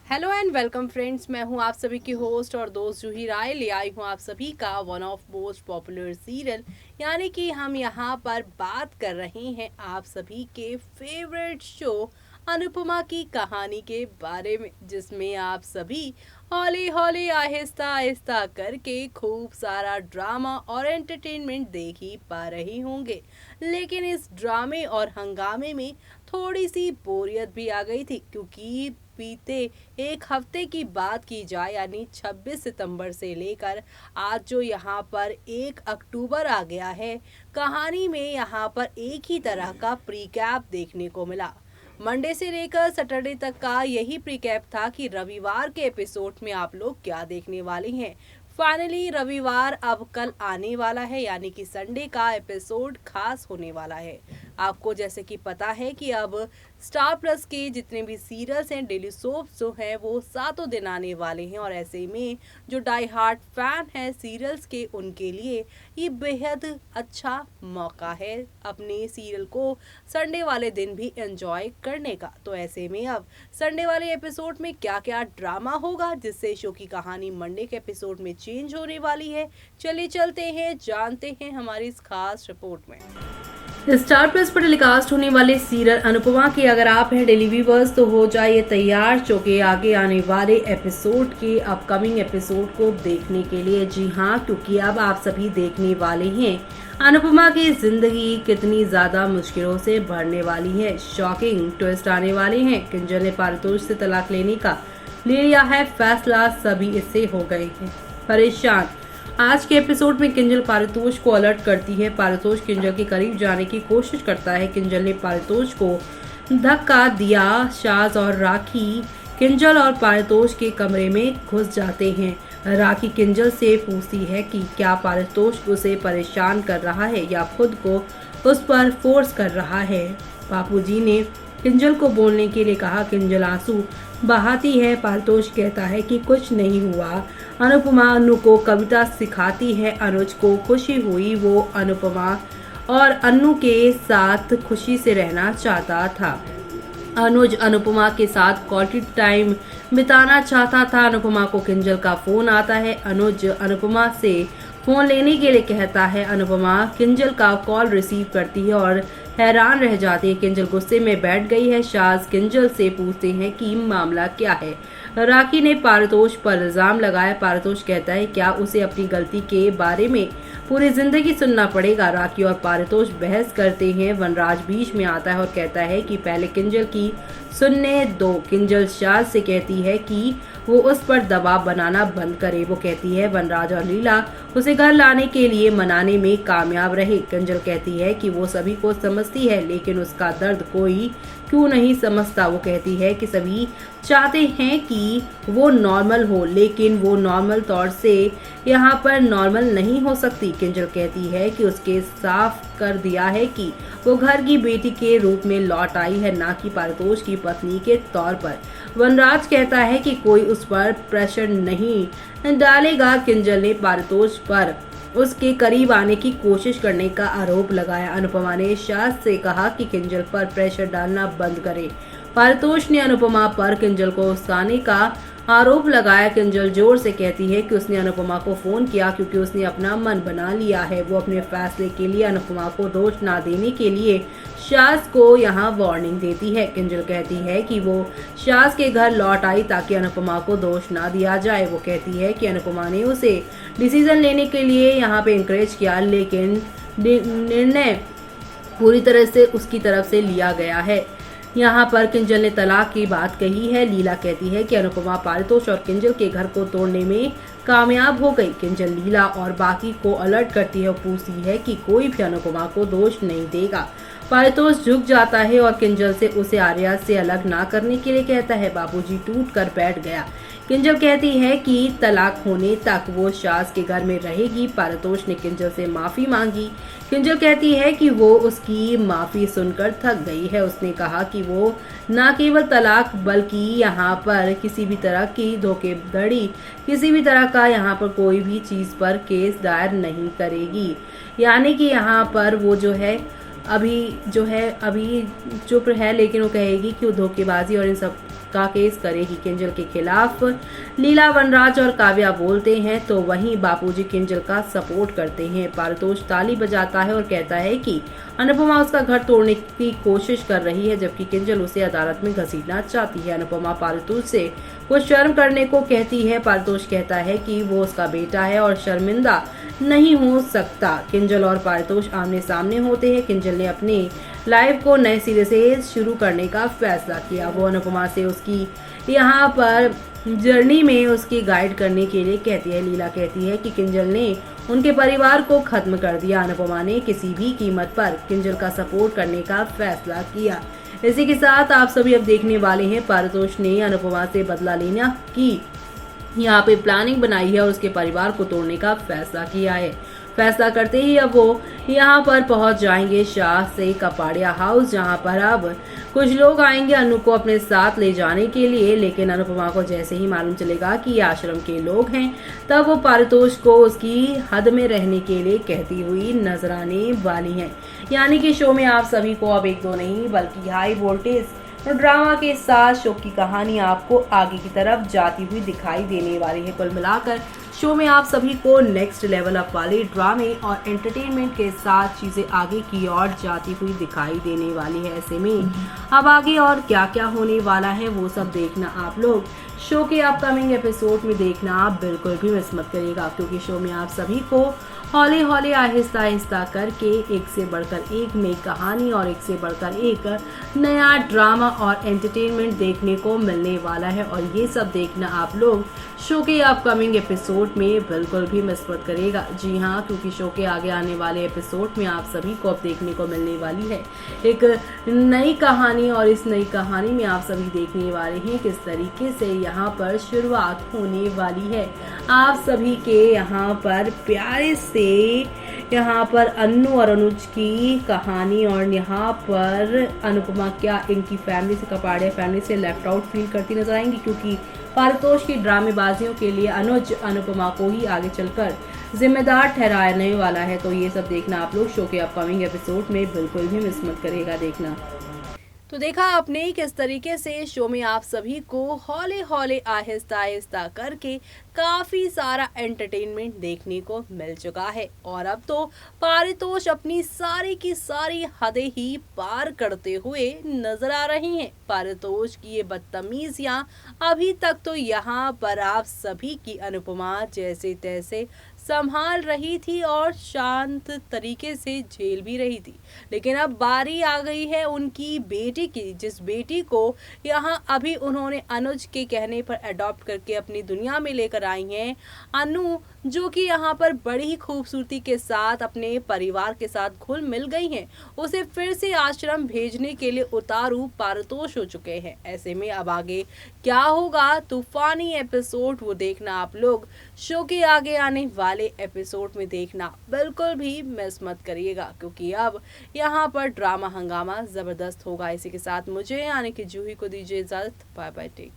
Hello and welcome friends, मैं हूं आप सभी की होस्ट और दोस्त जूही राय। ले आई हूं आप सभी का one of most popular serial, यानी कि हम यहां पर बात कर रहे हैं आप सभी के फेवरेट शो अनुपमा की कहानी के बारे में, जिसमें आप सभी हौली हौली आहिस्ता आहिस्ता करके खूब सारा ड्रामा और एंटरटेनमेंट देख ही पा रहे होंगे। लेकिन इस ड्रामे और हंगामे में थोड़ी सी बोरियत भी आ गई थी, क्योंकि बीते एक हफ्ते की बात की जाए यानी 26 सितंबर से लेकर आज जो यहाँ पर 1 अक्टूबर आ गया है, कहानी में यहाँ पर एक ही तरह का प्रीकैप देखने को मिला। मंडे से लेकर सैटरडे तक का यही प्रीकैप था कि रविवार के एपिसोड में आप लोग क्या देखने वाले हैं। फाइनली रविवार अब कल आने वाला है, यानी कि संडे का एपिसोड खास होने वाला है। आपको जैसे कि पता है कि अब स्टार प्लस के जितने भी सीरियल्स हैं, डेली सोप्स जो हैं, वो 7 दिन आने वाले हैं। और ऐसे में जो डाई हार्ट फैन है सीरियल्स के, उनके लिए ये बेहद अच्छा मौका है अपने सीरियल को संडे वाले दिन भी एंजॉय करने का। तो ऐसे में अब संडे वाले एपिसोड में क्या क्या ड्रामा होगा, जिससे शो की कहानी मंडे के एपिसोड में चेंज होने वाली है, चलिए चलते हैं, जानते हैं हमारी इस खास रिपोर्ट में। स्टार प्लस पर टेलीकास्ट होने वाले सीरियल अनुपमा के अगर आप हैं डेली व्यूअर्स, तो हो जाइए तैयार शो के आगे आने वाले एपिसोड के अपकमिंग एपिसोड को देखने के लिए। जी हाँ, क्योंकि अब आप सभी देखने वाले हैं अनुपमा की जिंदगी कितनी ज्यादा मुश्किलों से भरने वाली है। शॉकिंग ट्विस्ट आने वाले हैं। किंजल ने पारितोष से तलाक लेने का ले लिया है फैसला, सभी इससे हो गए हैं परेशान। आज के एपिसोड में किंजल पारितोष को अलर्ट करती है। पारितोष किंजल के करीब जाने की कोशिश करता है। किंजल ने पारितोष को धक्का दिया। शाज और राखी किंजल और पारितोष के कमरे में घुस जाते हैं। राखी किंजल से पूछती है कि क्या पारितोष उसे परेशान कर रहा है या खुद को उस पर फोर्स कर रहा है। बापूजी ने किंजल को बोलने के लिए कहा। किंजल आंसू बहाती है। पारितोष कहता है कि कुछ नहीं हुआ। अनुपमा अनु को कविता सिखाती है। अनुज को खुशी हुई, वो अनुपमा और अनु के साथ खुशी से रहना चाहता था। अनुज अनुपमा के साथ क्वालिटी टाइम बिताना चाहता था। अनुपमा को किंजल का फोन आता है। अनुज अनुपमा से फोन लेने के लिए कहता है। अनुपमा किंजल का कॉल रिसीव करती है और हैरान रह जाती है। किंजल गुस्से में बैठ गई है। शाज किंजल से पूछते हैं कि मामला क्या है। राखी ने पारितोष पर इल्जाम लगाया। पारितोष कहता है क्या उसे अपनी गलती के बारे में पूरी जिंदगी सुनना पड़ेगा। राखी और पारितोष बहस करते हैं। वनराज बीच में आता है और कहता है कि पहले किंजल की सुनने दो। किंजल शाज से कहती है कि वो उस पर दबाव बनाना बंद करे। वो कहती है वनराज और लीला उसे घर लाने के लिए मनाने में कामयाब रहे। किंजल कहती है कि वो सभी को समझती है, लेकिन उसका दर्द कोई क्यों नहीं समझता। वो कहती है कि सभी चाहते हैं कि वो नॉर्मल हो, लेकिन वो नॉर्मल तौर से यहाँ पर नॉर्मल नहीं हो सकती। किंजल कहती है कि उसके साफ कर दिया है कि वो घर की बेटी के रूप में लौट आई है, ना कि पारितोष की पत्नी के तौर पर। वनराज कहता है कि कोई उस पर प्रेशर नहीं डालेगा। किंजल ने पारितोष पर उसके करीब आने की कोशिश करने का आरोप लगाया। अनुपमा ने शाज से कहा कि किंजल पर प्रेशर डालना बंद करे। पारितोष ने अनुपमा पर किंजल को उकसाने का आरोप लगाया। किंजल जोर से कहती है कि उसने अनुपमा को फोन किया क्योंकि उसने अपना मन बना लिया है। वो अपने फैसले के लिए अनुपमा को दोष ना देने के लिए शाज को यहाँ वार्निंग देती है। किंजल कहती है कि वो शाज के घर लौट आई ताकि अनुपमा को दोष ना दिया जाए। वो कहती है कि अनुपमा ने उसे डिसीजन लेने के लिए यहाँ पे इंकरेज किया, लेकिन निर्णय पूरी तरह से उसकी तरफ से लिया गया है। यहाँ पर किंजल ने तलाक की बात कही है। लीला कहती है कि अनुपमा पारितोष और किंजल के घर को तोड़ने में कामयाब हो गई। किंजल लीला और बाकी को अलर्ट करती है और पूछती है कि कोई भी अनुपमा को दोष नहीं देगा। पारितोष झुक जाता है और किंजल से उसे आर्या से अलग ना करने के लिए कहता है। बाबूजी टूट कर बैठ गया। किंजल कहती है कि तलाक होने तक वो शाज के घर में रहेगी। पारितोष ने किंजल से माफी मांगी। किंजल कहती है कि वो उसकी माफी सुनकर थक गई है। उसने कहा कि वो न केवल तलाक बल्कि यहाँ पर किसी भी तरह की धोखाधड़ी, किसी भी तरह का यहाँ पर कोई भी चीज पर केस दायर नहीं करेगी। यानी कि यहाँ पर वो जो है अभी चुप है, लेकिन वो कहेगी कि वो धोखेबाजी और इन सब का केस करेगी किंजल के खिलाफ। लीला, वनराज और काव्या बोलते हैं तो वहीं बापूजी किंजल का सपोर्ट करते हैं। पारितोष ताली बजाता है और कहता है कि अनुपमा उसका घर तोड़ने की कोशिश कर रही है, जबकि किंजल उसे अदालत में घसीटना चाहती है। अनुपमा पारितोष से कुछ शर्म करने को कहती है। पारितोष कहता है कि वो उसका बेटा है और शर्मिंदा नहीं हो सकता। किंजल और पारितोष आमने सामने होते हैं। किंजल ने अपनी लाइफ को नए सिरे से शुरू करने का फैसला किया। वो अनुपमा से उसकी यहाँ पर जर्नी में उसकी गाइड करने के लिए कहती है। लीला कहती है कि किंजल ने उनके परिवार को खत्म कर दिया। अनुपमा ने किसी भी कीमत पर किंजल का सपोर्ट करने का फैसला किया। इसी के साथ आप सभी अब देखने वाले हैं पारितोष ने अनुपमा से बदला लेना की यहाँ पे प्लानिंग बनाई है और उसके परिवार को तोड़ने का फैसला किया है। फैसला करते ही अब वो यहाँ पर पहुंच जाएंगे शाह से कपाड़िया हाउस, जहाँ पर अब कुछ लोग आएंगे अनु को अपने साथ ले जाने के लिए। लेकिन अनुपमा को जैसे ही मालूम चलेगा कि ये आश्रम के लोग हैं, तब वो पारितोष को उसकी हद में रहने के लिए कहती हुई नजर आने वाली है। यानी कि शो में आप सभी को अब एक दो नहीं बल्कि हाई वोल्टेज और ड्रामा के साथ शो की कहानी आपको आगे की तरफ जाती हुई दिखाई देने वाली है। कुल मिलाकर शो में आप सभी को नेक्स्ट लेवल अप वाले ड्रामे और एंटरटेनमेंट के साथ चीजें आगे की ओर जाती हुई दिखाई देने वाली है। ऐसे में अब आगे और क्या क्या होने वाला है वो सब देखना आप लोग शो के अपकमिंग एपिसोड में देखना आप बिल्कुल भी मिस मत करिएगा, क्योंकि शो में आप सभी को हौले हौले आहिस्ता आहिस्ता करके एक से बढ़कर एक नई कहानी और एक से बढ़कर एक नया ड्रामा और एंटरटेनमेंट देखने को मिलने वाला है। और ये सब देखना आप लोग शो के अपकमिंग एपिसोड में बिल्कुल भी मिस मत करिएगा। जी हाँ, क्योंकि शो के आगे आने वाले एपिसोड में आप सभी को अब देखने को मिलने वाली है एक नई कहानी, और इस नई कहानी में आप सभी देखने वाले हैं किस तरीके से यहाँ पर शुरुआत होने वाली है। आप सभी के यहाँ पर प्यारे से यहाँ पर अन्नू और अनुज की कहानी, और यहाँ पर अनुपमा क्या इनकी फैमिली से कपाड़िया फैमिली से लेफ्ट आउट फील करती नजर आएंगी, क्योंकि पारितोष की ड्रामेबाजियों के लिए अनुज अनुपमा को ही आगे चलकर जिम्मेदार ठहराने वाला है। तो ये सब देखना आप लोग शो के अपकमिंग एपिसोड में बिल्कुल भी मिस मत करेगा देखना। तो देखा आपने किस तरीके से शो में आप सभी को हौले हौले आहिस्ता आहिस्ता करके काफी सारा एंटरटेनमेंट देखने को मिल चुका है, और अब तो पारितोष अपनी सारी की सारी हदें ही पार करते हुए नजर आ रही हैं। पारितोष की ये बदतमीजियां अभी तक तो यहाँ पर आप सभी की अनुपमा जैसे तैसे संभाल रही थी और शांत तरीके से झेल भी रही थी, लेकिन अब बारी आ गई है उनकी बेटी की, जिस बेटी को यहाँ अभी उन्होंने अनुज के कहने पर अडॉप्ट करके अपनी दुनिया में लेकर आई हैं। अनु जो कि यहाँ पर बड़ी ही खूबसूरती के साथ अपने परिवार के साथ घुल मिल गई हैं, उसे फिर से आश्रम भेजने के लिए उतारू पारितोष हो चुके हैं। ऐसे में अब आगे क्या होगा तूफानी एपिसोड वो देखना आप लोग शो के आगे आने वाले एपिसोड में देखना बिल्कुल भी मिस मत करिएगा, क्योंकि अब यहाँ पर ड्रामा हंगामा जबरदस्त होगा। इसी के साथ मुझे यानी कि जूही को दीजिए इजाजत। Bye bye, take.